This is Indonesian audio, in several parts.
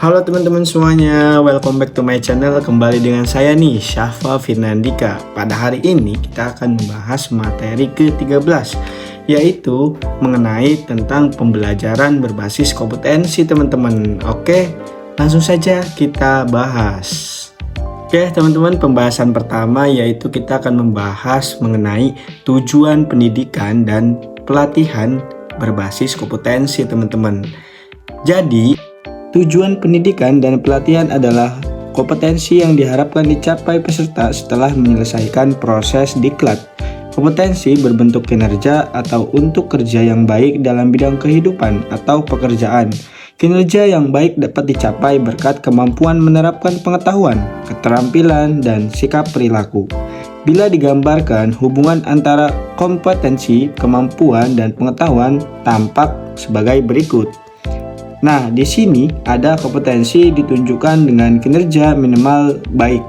Halo teman-teman semuanya, welcome back to my channel. Kembali dengan saya nih, Syafa Firnandika. Pada hari ini kita akan membahas materi ke-13, yaitu mengenai tentang pembelajaran berbasis kompetensi teman-teman. Oke, langsung saja kita bahas. Oke teman-teman, pembahasan pertama yaitu kita akan membahas mengenai tujuan pendidikan dan pelatihan berbasis kompetensi teman-teman. Jadi, tujuan pendidikan dan pelatihan adalah kompetensi yang diharapkan dicapai peserta setelah menyelesaikan proses diklat. Kompetensi berbentuk kinerja atau untuk kerja yang baik dalam bidang kehidupan atau pekerjaan. Kinerja yang baik dapat dicapai berkat kemampuan menerapkan pengetahuan, keterampilan, dan sikap perilaku. Bila digambarkan, hubungan antara kompetensi, kemampuan, dan pengetahuan tampak sebagai berikut. Nah, di sini ada kompetensi ditunjukkan dengan kinerja minimal baik.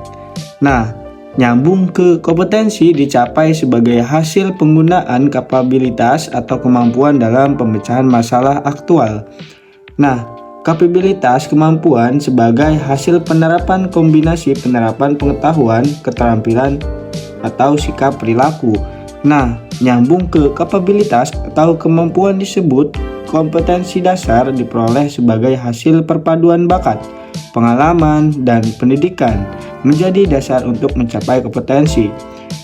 Nah, nyambung ke kompetensi dicapai sebagai hasil penggunaan kapabilitas atau kemampuan dalam pemecahan masalah aktual. Nah, kapabilitas kemampuan sebagai hasil penerapan kombinasi penerapan pengetahuan, keterampilan, atau sikap perilaku. Nah, nyambung ke kapabilitas atau kemampuan disebut kompetensi dasar diperoleh sebagai hasil perpaduan bakat, pengalaman, dan pendidikan menjadi dasar untuk mencapai kompetensi.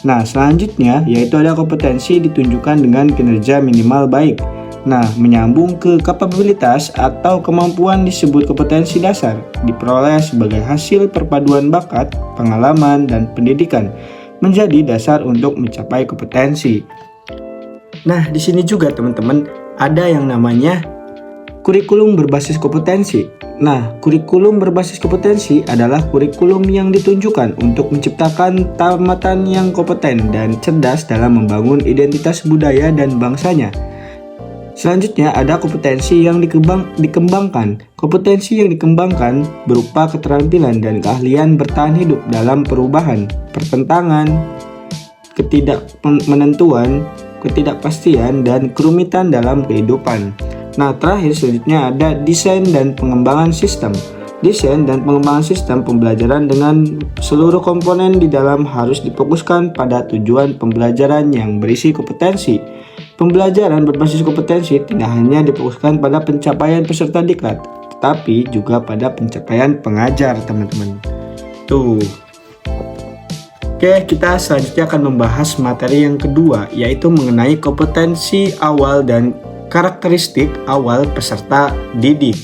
Nah, selanjutnya yaitu ada kompetensi ditunjukkan dengan kinerja minimal baik. Nah, menyambung ke kapabilitas atau kemampuan disebut kompetensi dasar diperoleh sebagai hasil perpaduan bakat, pengalaman, dan pendidikan menjadi dasar untuk mencapai kompetensi. Nah, di sini juga teman-teman ada yang namanya kurikulum berbasis kompetensi. Nah, kurikulum berbasis kompetensi adalah kurikulum yang ditunjukkan untuk menciptakan tamatan yang kompeten dan cerdas dalam membangun identitas budaya dan bangsanya. Selanjutnya ada kompetensi yang dikembangkan. Kompetensi yang dikembangkan berupa keterampilan dan keahlian bertahan hidup dalam perubahan, pertentangan, ketidakmenentuan, ketidakpastian, dan kerumitan dalam kehidupan. Nah, terakhir selanjutnya ada desain dan pengembangan sistem. Desain dan pengembangan sistem pembelajaran dengan seluruh komponen di dalam harus difokuskan pada tujuan pembelajaran yang berisi kompetensi. Pembelajaran berbasis kompetensi tidak hanya difokuskan pada pencapaian peserta diklat, tetapi juga pada pencapaian pengajar, teman-teman. Tuh. Oke, kita selanjutnya akan membahas materi yang kedua, yaitu mengenai kompetensi awal dan karakteristik awal peserta didik.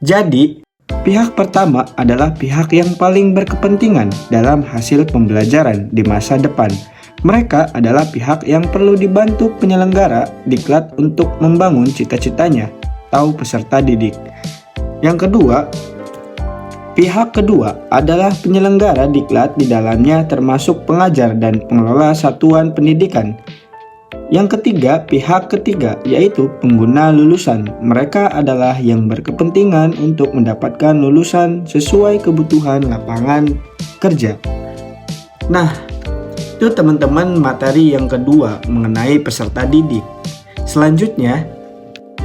Jadi, pihak pertama adalah pihak yang paling berkepentingan dalam hasil pembelajaran di masa depan. Mereka adalah pihak yang perlu dibantu penyelenggara diklat untuk membangun cita-citanya atau peserta didik. Yang kedua, pihak kedua adalah penyelenggara diklat, di dalamnya termasuk pengajar dan pengelola satuan pendidikan. Yang ketiga, pihak ketiga yaitu pengguna lulusan. Mereka adalah yang berkepentingan untuk mendapatkan lulusan sesuai kebutuhan lapangan kerja. Nah, itu teman-teman materi yang kedua mengenai peserta didik. Selanjutnya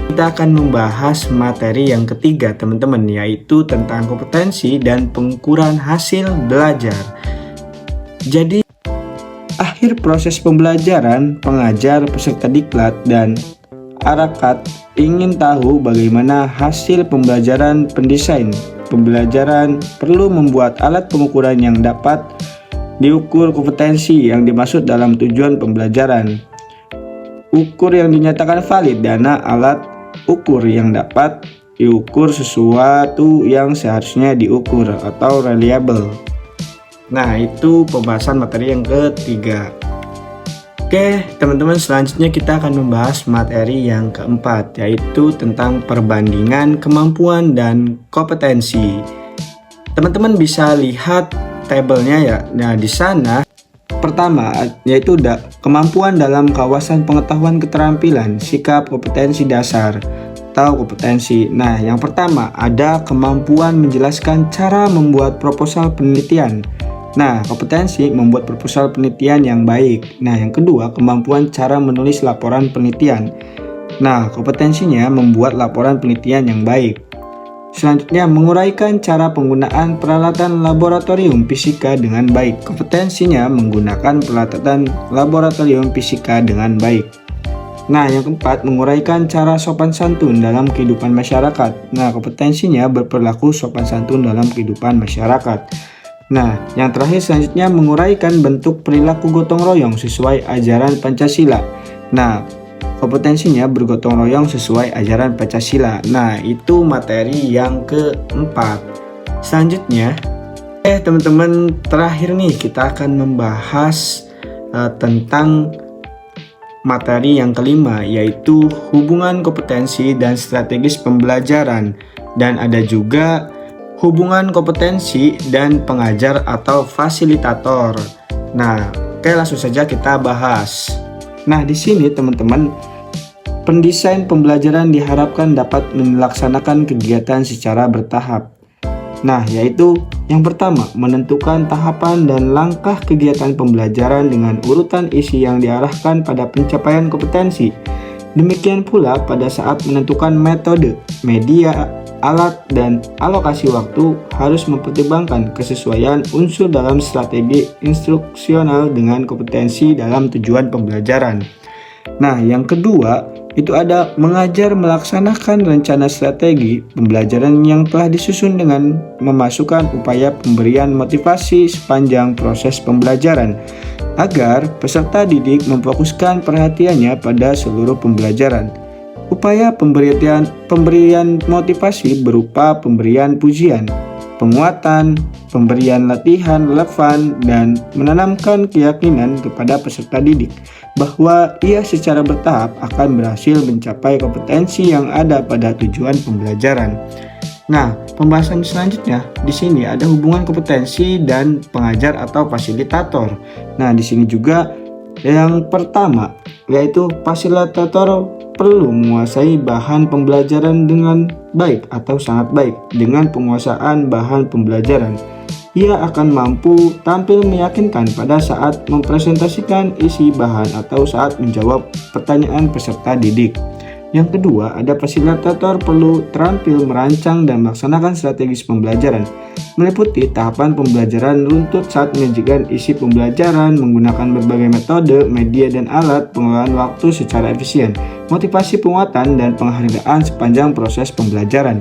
kita akan membahas materi yang ketiga teman-teman, yaitu tentang kompetensi dan pengukuran hasil belajar. Jadi akhir proses pembelajaran, pengajar, peserta diklat, dan arakat ingin tahu bagaimana hasil pembelajaran. Pendesain pembelajaran perlu membuat alat pengukuran yang dapat diukur kompetensi yang dimaksud dalam tujuan pembelajaran. Ukur yang dinyatakan valid dana alat ukur yang dapat diukur sesuatu yang seharusnya diukur atau reliable. Nah, itu pembahasan materi yang ketiga. Oke, teman-teman, selanjutnya kita akan membahas materi yang keempat, yaitu tentang perbandingan kemampuan dan kompetensi. Teman-teman bisa lihat tabelnya ya. Nah, di sana pertama yaitu kemampuan dalam kawasan pengetahuan, keterampilan, sikap, kompetensi dasar atau kompetensi. Nah, yang pertama ada kemampuan menjelaskan cara membuat proposal penelitian. Nah, kompetensi membuat proposal penelitian yang baik. Nah, yang kedua kemampuan cara menulis laporan penelitian. Nah, kompetensinya membuat laporan penelitian yang baik. Selanjutnya, menguraikan cara penggunaan peralatan laboratorium fisika dengan baik. Kompetensinya menggunakan peralatan laboratorium fisika dengan baik. Nah, yang keempat, menguraikan cara sopan santun dalam kehidupan masyarakat. Nah, kompetensinya berperilaku sopan santun dalam kehidupan masyarakat. Nah, yang terakhir selanjutnya, menguraikan bentuk perilaku gotong royong sesuai ajaran Pancasila. Nah, kompetensinya bergotong royong sesuai ajaran Pancasila. Nah, itu materi yang keempat. Selanjutnya, teman-teman, terakhir nih kita akan membahas tentang materi yang kelima, yaitu hubungan kompetensi dan strategis pembelajaran. Dan ada juga hubungan kompetensi dan pengajar atau fasilitator. Nah, langsung saja kita bahas. Nah, di sini teman-teman, pendesain pembelajaran diharapkan dapat melaksanakan kegiatan secara bertahap. Nah, yaitu yang pertama, menentukan tahapan dan langkah kegiatan pembelajaran dengan urutan isi yang diarahkan pada pencapaian kompetensi. Demikian pula pada saat menentukan metode, media, alat, dan alokasi waktu harus mempertimbangkan kesesuaian unsur dalam strategi instruksional dengan kompetensi dalam tujuan pembelajaran. Nah, yang kedua, itu ada mengajar melaksanakan rencana strategi pembelajaran yang telah disusun dengan memasukkan upaya pemberian motivasi sepanjang proses pembelajaran agar peserta didik memfokuskan perhatiannya pada seluruh pembelajaran. Upaya pemberian motivasi berupa pemberian pujian, penguatan, pemberian latihan relevan, dan menanamkan keyakinan kepada peserta didik bahwa ia secara bertahap akan berhasil mencapai kompetensi yang ada pada tujuan pembelajaran. Nah, pembahasan selanjutnya di sini ada hubungan kompetensi dan pengajar atau fasilitator. Nah, di sini juga yang pertama yaitu fasilitator perlu menguasai bahan pembelajaran dengan baik atau sangat baik. Dengan penguasaan bahan pembelajaran, ia akan mampu tampil meyakinkan pada saat mempresentasikan isi bahan atau saat menjawab pertanyaan peserta didik. Yang kedua, ada fasilitator perlu terampil merancang dan melaksanakan strategis pembelajaran, meliputi tahapan pembelajaran runtut saat menyajikan isi pembelajaran, menggunakan berbagai metode, media, dan alat, pengelolaan waktu secara efisien, motivasi penguatan, dan penghargaan sepanjang proses pembelajaran.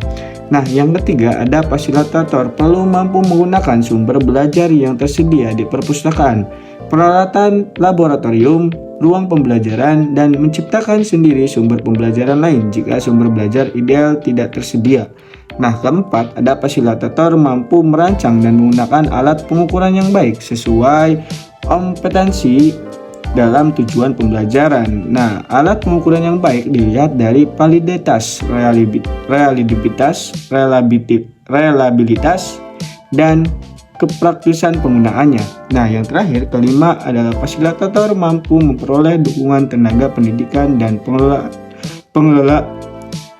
Nah, yang ketiga, ada fasilitator perlu mampu menggunakan sumber belajar yang tersedia di perpustakaan, peralatan laboratorium, ruang pembelajaran, dan menciptakan sendiri sumber pembelajaran lain jika sumber belajar ideal tidak tersedia. Nah, keempat, ada fasilitator mampu merancang dan menggunakan alat pengukuran yang baik sesuai kompetensi dalam tujuan pembelajaran. Nah, alat pengukuran yang baik dilihat dari validitas, reliabilitas, dan kepraktisan penggunaannya. Nah, yang terakhir, kelima adalah fasilitator mampu memperoleh dukungan tenaga pendidikan dan pengelola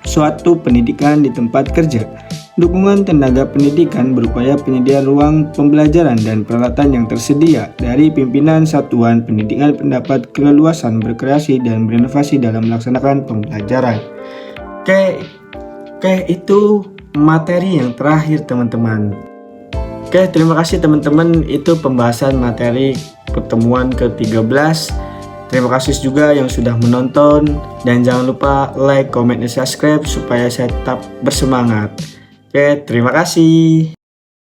suatu pendidikan di tempat kerja. Dukungan tenaga pendidikan berupaya penyediaan ruang pembelajaran dan peralatan yang tersedia dari pimpinan satuan pendidikan pendapat keleluasan berkreasi dan berinovasi dalam melaksanakan pembelajaran. Oke, itu materi yang terakhir, teman-teman. Oke, terima kasih teman-teman. Itu pembahasan materi pertemuan ke-13. Terima kasih juga yang sudah menonton. Dan jangan lupa like, comment, dan subscribe supaya saya tetap bersemangat. Oke, terima kasih.